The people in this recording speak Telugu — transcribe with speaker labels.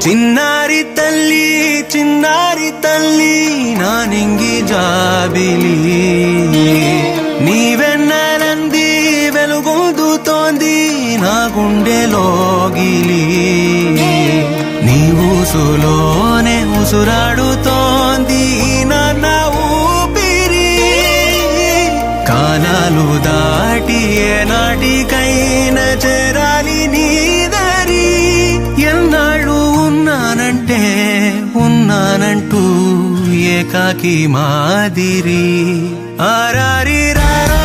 Speaker 1: చిన్నారి తల్లి నానింగి జాబిలి నీవెన్నెలంది వెలుగొందుతోంది నా గుండెలోగిలి నీ ఊసులోనే ఉసురాడుతోంది నాన్న ఊపిరి కాలాలు దాటి ఏనాటికైనా చేరాలి నీ దరి ఎన్నాళ్ళు ఉన్నానంటూ ఏకాకి మాదిరి ఆరారి రారా